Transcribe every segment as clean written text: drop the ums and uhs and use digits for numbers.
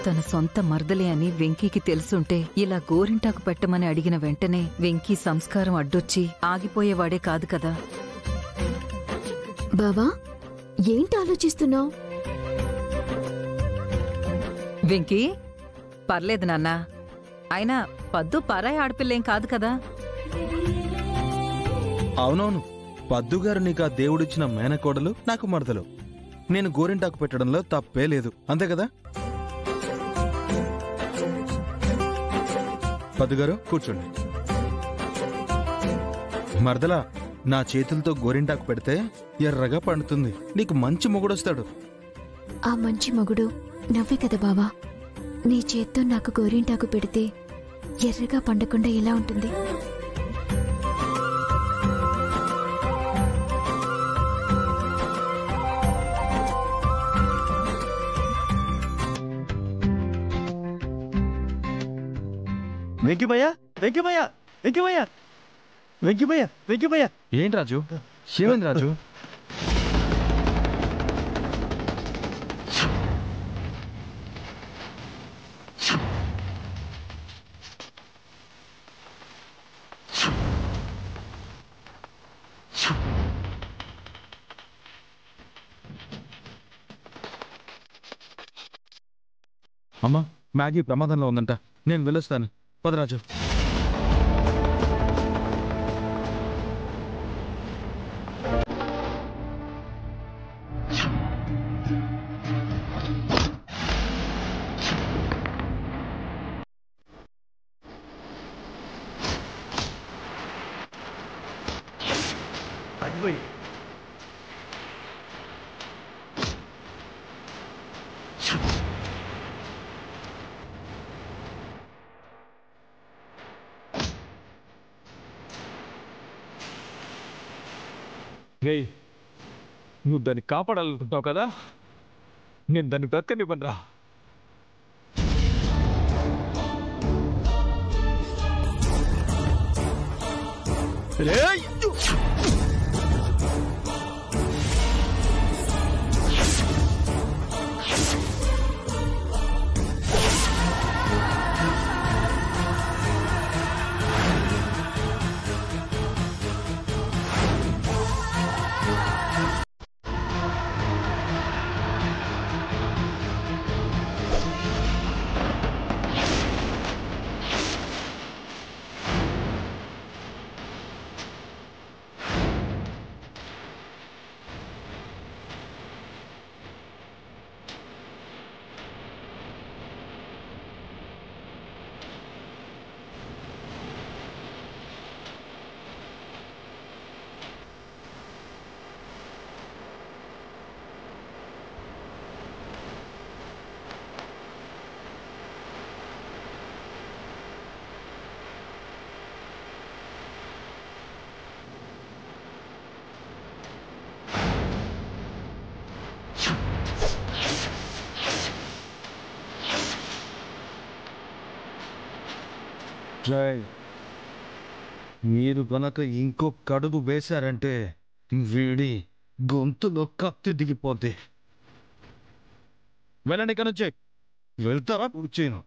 తన సొంత మర్దలే అని వెంకీకి తెలుసుంటే ఇలా గోరింటాకు పెట్టమని అడిగిన వెంటనే వెంకీ సంస్కారం అడ్డొచ్చి ఆగిపోయేవాడే కాదు కదా. బావా, ఏంటి ఆలోచిస్తున్నావు? వెంకీ, పర్లేదు నాన్నా. అయినా పద్దు పరాయి ఆడపిల్లేం కాదు కదా. అవునవును, పద్దుగారు నీకు ఆ దేవుడిచ్చిన మేనకోడలు, నాకు మరదలు. నేను గోరింటాకు పెట్టడంలో తప్పే లేదు, అంతే కదా? పద్దుగారు కూర్చోండి. మరదలా, నా చేతులతో గోరింటాకు పెడితే ఎర్రగా పండుతుంది, నీకు మంచి మొగుడొస్తాడు. ఆ మంచి మగుడు నవ్వే కదా బావా. నీ చేత్తో నాకు గోరింటాకు పెడితే ఎర్రగా పండకుండా ఎలా ఉంటుంది? వెంకీమయ్య, వెంకీమయ్య, వెంకీమయ్య, వెంకీమయ్య, వెంకీమయ్య. ఏంటి రాజు, ఏమైంది రాజు? అమ్మా, మ్యాగీ ప్రమాదంలో ఉందంట, నేను వెళ్ళొస్తాను. పదరాజు. అదిపోయి నువ్వు దాన్ని కాపాడాలనుకుంటున్నావు కదా, నేను దాన్ని బ్రతకనివ్వనురా. మీరు కనుక ఇంకొక అడుగు వేశారంటే వీడి గొంతులో కత్తి దిగిపోద్ది. వెళ్ళండి ఇక్కడి నుంచి. వెళ్తారా? కూర్చోను.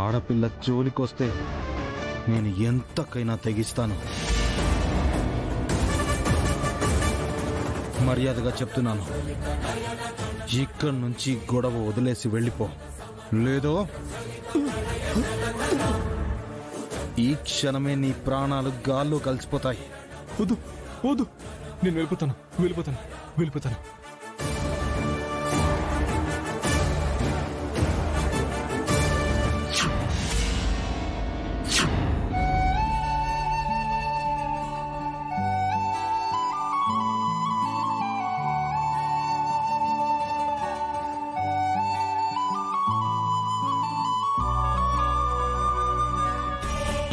ఆడపిల్ల జోలికొస్తే నేను ఎంతకైనా తెగిస్తాను. మర్యాదగా చెప్తున్నాను, ఇక్కడి నుంచి గొడవ వదిలేసి వెళ్ళిపో, లేదో ఈ క్షణమే నీ ప్రాణాలు గాల్లో కలిసిపోతాయి. వద్దు వద్దు, నేను వెళ్ళిపోతాను వెళ్ళిపోతాను వెళ్ళిపోతాను.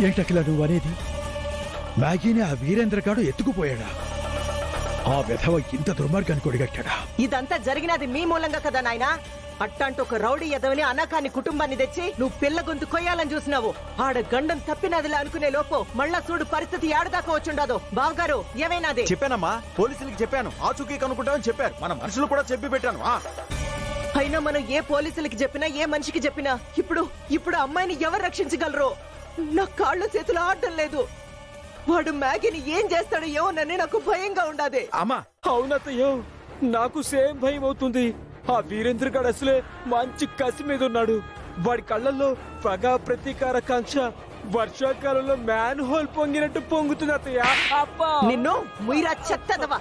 ఏంటకిలా నువ్వు అనేది? మ్యాగీని ఆ వీరేంద్రగాడు ఎత్తుకుపోయాడా? ఆ విధవ ఇంత దుర్మార్గాన్ని కొడిగట్టాడా? ఇదంతా జరిగినది మీ మూలంగా కదా నాయనా. అట్టాంటి ఒక రౌడీ ఎదవని అనాకాని కుటుంబాన్ని తెచ్చి నువ్వు పిల్ల గొంతు కొయ్యాలని చూసినావు. ఆడ గండం తప్పినదిలే అనుకునే లోపు మళ్ళా చూడు పరిస్థితి ఏడదాకా వచ్చుండదు. బావగారు ఏమైనాది? చెప్పానమ్మా, పోలీసులకి చెప్పాను, ఆచూకీ కనుక్కుంటామని చెప్పారు. మన మనుషులు కూడా చెప్పి పెట్టాను. అయినా మనం ఏ పోలీసులకి చెప్పినా ఏ మనిషికి చెప్పినా ఇప్పుడు అమ్మాయిని ఎవరు రక్షించగలరు? నా కాళ్ళు చేతులు ఆడటం లేదు. వాడు మ్యాగీని ఏం చేస్తాడో ఏమోనని నాకు భయంగా ఉండాది. అమ్మా అవునత్తయ్యో, నాకు సేమ్ భయం అవుతుంది. ఆ వీరేంద్ర గారు అసలే మంచి కసి మీద ఉన్నాడు. వాడి కళ్ళల్లో పగ ప్రతీకార కాంక్ష వర్షాకాలంలో మ్యాన్ హోల్ పొంగినట్టు పొంగుతుంది అత్తయ్య. అబ్బా నిన్ను ముయిరా చెత్తదవా!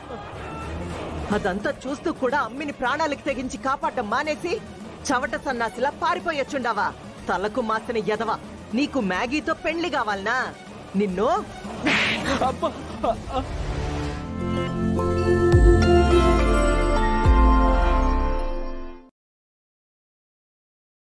అదంతా చూస్తూ కూడా అమ్మిని ప్రాణాలకు తెగించి కాపాడడం మానేసి చవట సన్నాసిలా పారిపోయొచ్చుండావా? తలకు మాసిన ఎదవా! నీకు మ్యాగీతో పెళ్లి కావాలనా? నిన్ను అబ్బా